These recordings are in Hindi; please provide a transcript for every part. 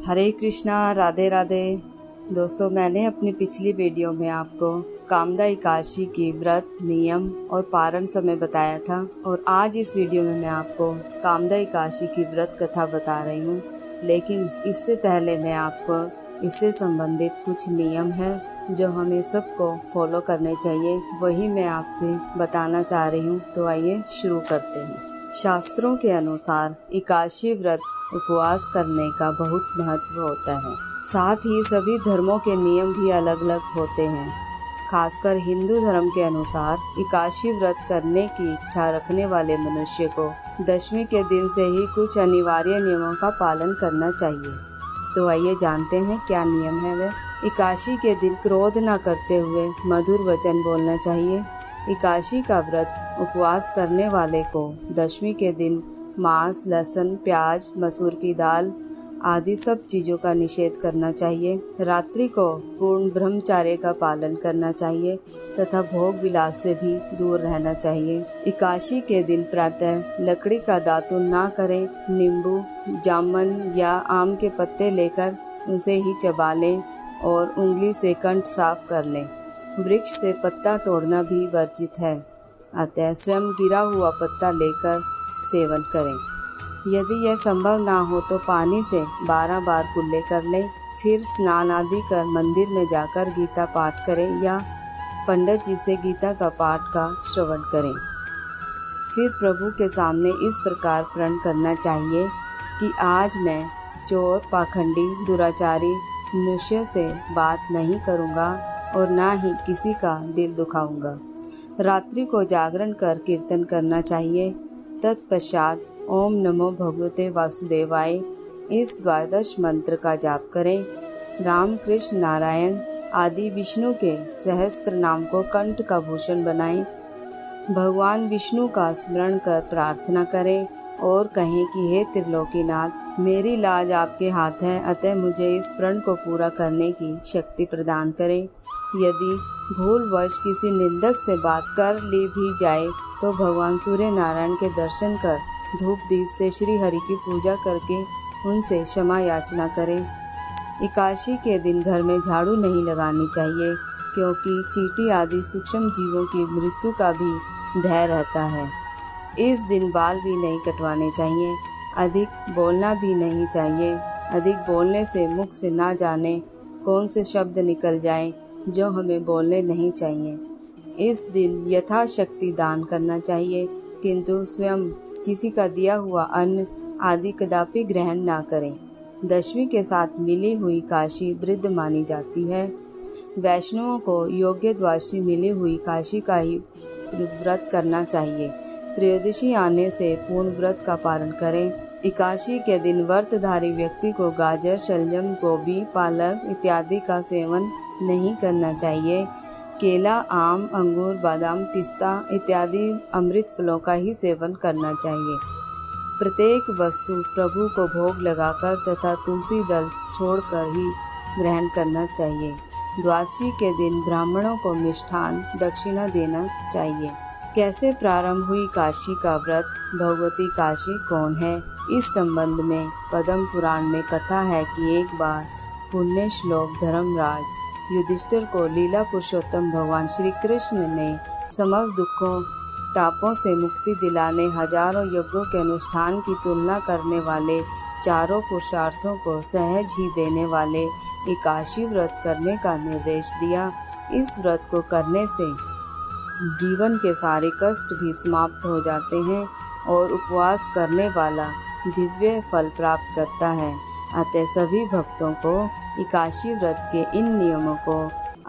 हरे कृष्णा, राधे राधे। दोस्तों, मैंने अपनी पिछली वीडियो में आपको कामदा एकादशी की व्रत, नियम और पारण समय बताया था और आज इस वीडियो में मैं आपको कामदा एकादशी की व्रत कथा बता रही हूँ। लेकिन इससे पहले मैं आपको इससे संबंधित कुछ नियम है जो हमें सबको फॉलो करने चाहिए, वही मैं आपसे बताना चाह रही हूँ। तो आइए शुरू करते हैं। शास्त्रों के अनुसार एकादशी व्रत उपवास करने का बहुत महत्व होता है। साथ ही सभी धर्मों के नियम भी अलग अलग होते हैं। खासकर हिंदू धर्म के अनुसार एकादशी व्रत करने की इच्छा रखने वाले मनुष्य को दशमी के दिन से ही कुछ अनिवार्य नियमों का पालन करना चाहिए। तो आइए जानते हैं क्या नियम है वे। एकादशी के दिन क्रोध न करते हुए मधुर वचन बोलना चाहिए। एकादशी का व्रत उपवास करने वाले को दशमी के दिन मांस, लहसुन, प्याज, मसूर की दाल आदि सब चीज़ों का निषेध करना चाहिए। रात्रि को पूर्ण ब्रह्मचर्य का पालन करना चाहिए तथा भोग विलास से भी दूर रहना चाहिए। एकादशी के दिन प्रातः लकड़ी का दातुन ना करें। नींबू, जामुन या आम के पत्ते लेकर उसे ही चबा लें और उंगली से कंठ साफ कर लें। वृक्ष से पत्ता तोड़ना भी वर्जित है, अतः स्वयं गिरा हुआ पत्ता लेकर सेवन करें। यदि यह संभव ना हो तो पानी से 12 बार कुल्ले कर लें। फिर स्नान आदि कर मंदिर में जाकर गीता पाठ करें या पंडित जी से गीता का पाठ का श्रवण करें। फिर प्रभु के सामने इस प्रकार प्रण करना चाहिए कि आज मैं चोर, पाखंडी, दुराचारी मनुष्य से बात नहीं करूँगा और ना ही किसी का दिल दुखाऊंगा। रात्रि को जागरण कर कीर्तन करना चाहिए। तत्पश्चात ओम नमो भगवते वासुदेवाय इस द्वादश मंत्र का जाप करें। राम, कृष्ण, नारायण आदि विष्णु के सहस्त्र नाम को कंठ का भूषण बनाएं। भगवान विष्णु का स्मरण कर प्रार्थना करें और कहें कि हे त्रिलोकीनाथ, मेरी लाज आपके हाथ है, अतः मुझे इस प्रण को पूरा करने की शक्ति प्रदान करें। यदि भूलवश किसी निंदक से बात कर ली भी जाए तो भगवान सूर्य नारायण के दर्शन कर धूप दीप से श्री हरि की पूजा करके उनसे क्षमा याचना करें। एकादशी के दिन घर में झाड़ू नहीं लगानी चाहिए, क्योंकि चींटी आदि सूक्ष्म जीवों की मृत्यु का भी भय रहता है। इस दिन बाल भी नहीं कटवाने चाहिए। अधिक बोलना भी नहीं चाहिए। अधिक बोलने से मुख से ना जाने कौन से शब्द निकल जाएं जो हमें बोलने नहीं चाहिए। इस दिन यथाशक्ति दान करना चाहिए, किंतु स्वयं किसी का दिया हुआ अन्न आदि कदापि ग्रहण ना करें। दशमी के साथ मिली हुई काशी वृद्ध मानी जाती है। वैष्णवों को योग्य द्वादशी मिली हुई काशी का ही व्रत करना चाहिए। त्रयोदशी आने से पूर्ण व्रत का पालन करें। एकादशी के दिन व्रतधारी व्यक्ति को गाजर, शलजम, गोभी, पालक इत्यादि का सेवन नहीं करना चाहिए। केला, आम, अंगूर, बादाम, पिस्ता इत्यादि अमृत फलों का ही सेवन करना चाहिए। प्रत्येक वस्तु प्रभु को भोग लगाकर तथा तुलसी दल छोड़कर ही ग्रहण करना चाहिए। द्वादशी के दिन ब्राह्मणों को मिष्ठान दक्षिणा देना चाहिए। कैसे प्रारंभ हुई काशी का व्रत? भगवती काशी कौन है? इस संबंध में पद्म पुराण में कथा है कि एक बार पुण्य श्लोक धर्मराज युधिष्ठिर को लीला पुरुषोत्तम भगवान श्री कृष्ण ने समस्त दुखों तापों से मुक्ति दिलाने हजारों यज्ञों के अनुष्ठान की तुलना करने वाले चारों पुरुषार्थों को सहज ही देने वाले एकादशी व्रत करने का निर्देश दिया। इस व्रत को करने से जीवन के सारे कष्ट भी समाप्त हो जाते हैं और उपवास करने वाला दिव्य फल प्राप्त करता है। अतः सभी भक्तों को एकादशी व्रत के इन नियमों को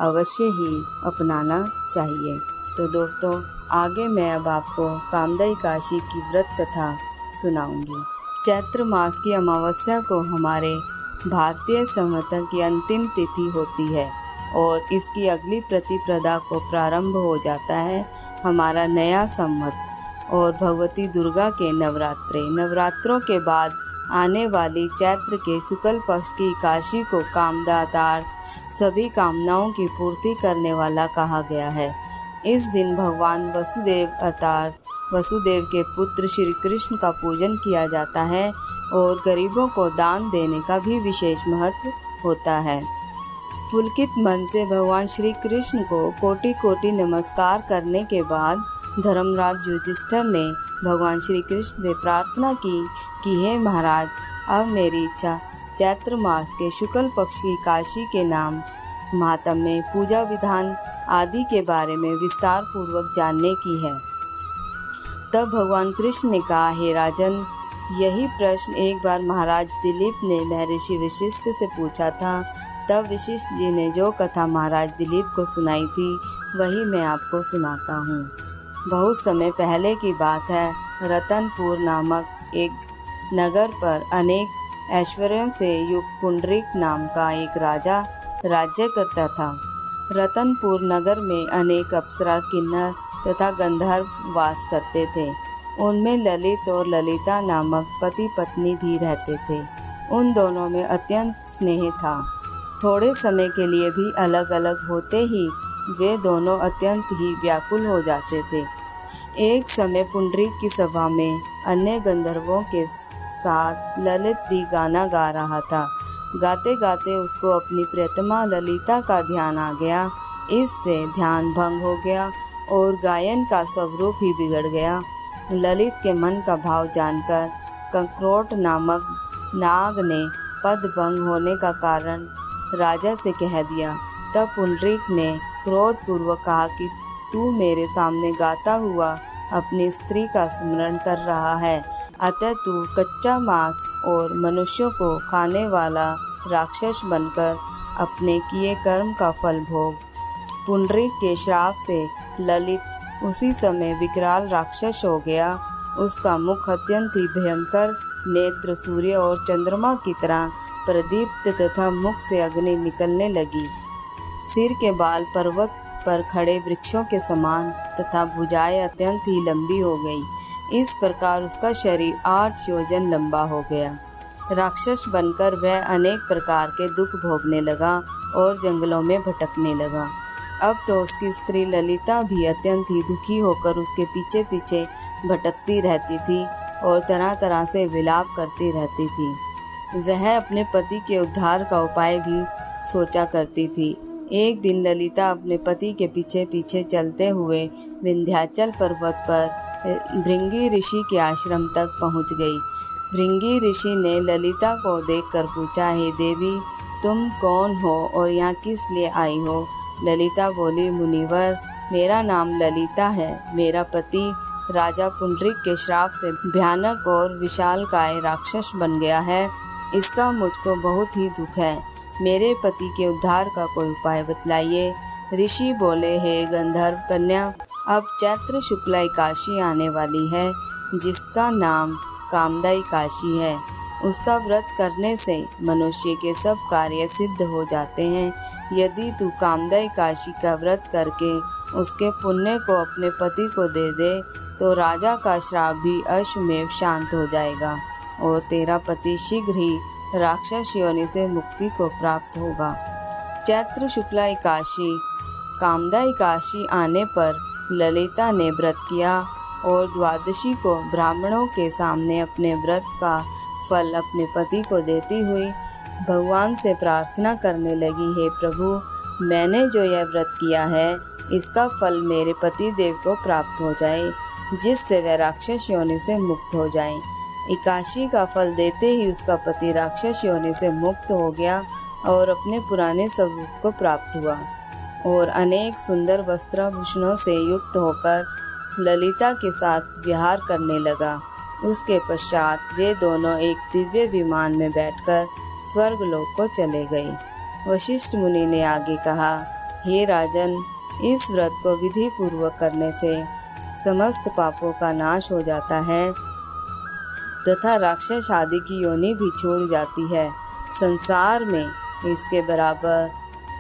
अवश्य ही अपनाना चाहिए। तो दोस्तों, आगे मैं अब आपको कामदा एकादशी की व्रत कथा सुनाऊंगी। चैत्र मास की अमावस्या को हमारे भारतीय संवत की अंतिम तिथि होती है और इसकी अगली प्रतिपदा को प्रारंभ हो जाता है हमारा नया संवत और भगवती दुर्गा के नवरात्रों के बाद आने वाली चैत्र के शुक्ल पक्ष की एकादशी को कामदातार्थ सभी कामनाओं की पूर्ति करने वाला कहा गया है। इस दिन भगवान वसुदेव अर्थात वसुदेव के पुत्र श्री कृष्ण का पूजन किया जाता है। और गरीबों को दान देने का भी विशेष महत्व होता है। पुलकित मन से भगवान श्री कृष्ण को कोटि कोटि नमस्कार करने के बाद धर्मराज युधिष्ठिर ने भगवान श्री कृष्ण से प्रार्थना की कि हे महाराज, अब मेरी इच्छा चैत्र मास के शुक्ल पक्ष की काशी के नाम, महात्म्य, पूजा विधान आदि के बारे में विस्तार पूर्वक जानने की है। तब भगवान कृष्ण ने कहा, हे राजन, यही प्रश्न एक बार महाराज दिलीप ने महर्षि वशिष्ठ से पूछा था। तब वशिष्ठ जी ने जो कथा महाराज दिलीप को सुनाई थी वही मैं आपको सुनाता हूँ। बहुत समय पहले की बात है। रतनपुर नामक एक नगर पर अनेक ऐश्वर्यों से युक्त पुंडरीक नाम का एक राजा राज्य करता था। रतनपुर नगर में अनेक अप्सरा, किन्नर तथा गंधर्व वास करते थे। उनमें ललित और ललिता नामक पति पत्नी भी रहते थे। उन दोनों में अत्यंत स्नेह था। थोड़े समय के लिए भी अलग अलग होते ही वे दोनों अत्यंत ही व्याकुल हो जाते थे। एक समय पुंडरीक की सभा में अन्य गंधर्वों के साथ ललित भी गाना गा रहा था। गाते गाते उसको अपनी प्रियतमा ललिता का ध्यान आ गया। इससे ध्यान भंग हो गया और गायन का स्वरूप ही बिगड़ गया। ललित के मन का भाव जानकर कंक्रोट नामक नाग ने पद भंग होने का कारण राजा से कह दिया। तब पुंडरीक ने क्रोधपूर्वक कहा कि तू मेरे सामने गाता हुआ अपनी स्त्री का स्मरण कर रहा है, अतः तू कच्चा मांस और मनुष्यों को खाने वाला राक्षस बनकर अपने किए कर्म का फल भोग। पुंडरीक के श्राप से ललित उसी समय विकराल राक्षस हो गया। उसका मुख अत्यंत ही भयंकर, नेत्र सूर्य और चंद्रमा की तरह प्रदीप्त तथा मुख से अग्नि निकलने लगी। सिर के बाल पर्वत पर खड़े वृक्षों के समान तथा भुजाएं अत्यंत ही लंबी हो गई। इस प्रकार उसका शरीर 8 योजन लंबा हो गया। राक्षस बनकर वह अनेक प्रकार के दुख भोगने लगा और जंगलों में भटकने लगा। अब तो उसकी स्त्री ललिता भी अत्यंत ही दुखी होकर उसके पीछे पीछे भटकती रहती थी और तरह तरह से विलाप करती रहती थी। वह अपने पति के उद्धार का उपाय भी सोचा करती थी। एक दिन ललिता अपने पति के पीछे पीछे चलते हुए विंध्याचल पर्वत पर भृंगी ऋषि के आश्रम तक पहुंच गई। भृंगी ऋषि ने ललिता को देखकर पूछा, हे देवी, तुम कौन हो और यहाँ किस लिए आई हो? ललिता बोली, मुनिवर, मेरा नाम ललिता है। मेरा पति राजा पुंडरीक के श्राप से भयानक और विशालकाय राक्षस बन गया है। इसका मुझको बहुत ही दुख है। मेरे पति के उद्धार का कोई उपाय बतलाइए। ऋषि बोले, हे गंधर्व कन्या, अब चैत्र शुक्ला एकादशी आने वाली है, जिसका नाम कामदा एकादशी है। उसका व्रत करने से मनुष्य के सब कार्य सिद्ध हो जाते हैं। यदि तू कामदा एकादशी का व्रत करके उसके पुण्य को अपने पति को दे दे तो राजा का श्राप भी अश्वमेव शांत हो जाएगा और तेरा पति शीघ्र ही राक्षस योनि से मुक्ति को प्राप्त होगा। चैत्र शुक्ला एकादशी कामदा एकादशी आने पर ललिता ने व्रत किया और द्वादशी को ब्राह्मणों के सामने अपने व्रत का फल अपने पति को देती हुई भगवान से प्रार्थना करने लगी, हे प्रभु, मैंने जो यह व्रत किया है इसका फल मेरे पति देव को प्राप्त हो जाए, जिससे वह राक्षस योनि से मुक्त हो जाए। एकादशी का फल देते ही उसका पति राक्षस योनि से मुक्त हो गया और अपने पुराने स्वरूप को प्राप्त हुआ और अनेक सुंदर वस्त्राभूषणों से युक्त होकर ललिता के साथ विहार करने लगा। उसके पश्चात वे दोनों एक दिव्य विमान में बैठकर स्वर्गलोक को चले गए। वशिष्ठ मुनि ने आगे कहा, हे राजन, इस व्रत को विधि पूर्वक करने से समस्त पापों का नाश हो जाता है तथा राक्षस आदि की योनि भी छूट जाती है। संसार में इसके बराबर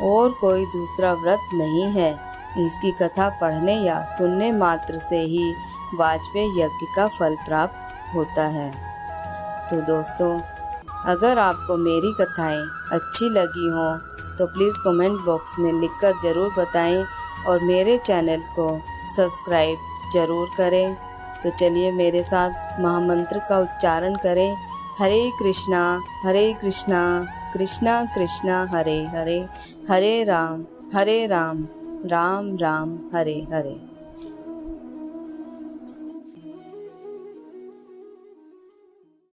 और कोई दूसरा व्रत नहीं है। इसकी कथा पढ़ने या सुनने मात्र से ही वाजपेयी यज्ञ का फल प्राप्त होता है। तो दोस्तों, अगर आपको मेरी कथाएं अच्छी लगी हों तो प्लीज़ कमेंट बॉक्स में लिखकर ज़रूर बताएं और मेरे चैनल को सब्सक्राइब ज़रूर करें। तो चलिए मेरे साथ महामंत्र का उच्चारण करें। कृष्णा कृष्णा कृष्णा हरे हरे, हरे राम राम राम हरे हरे।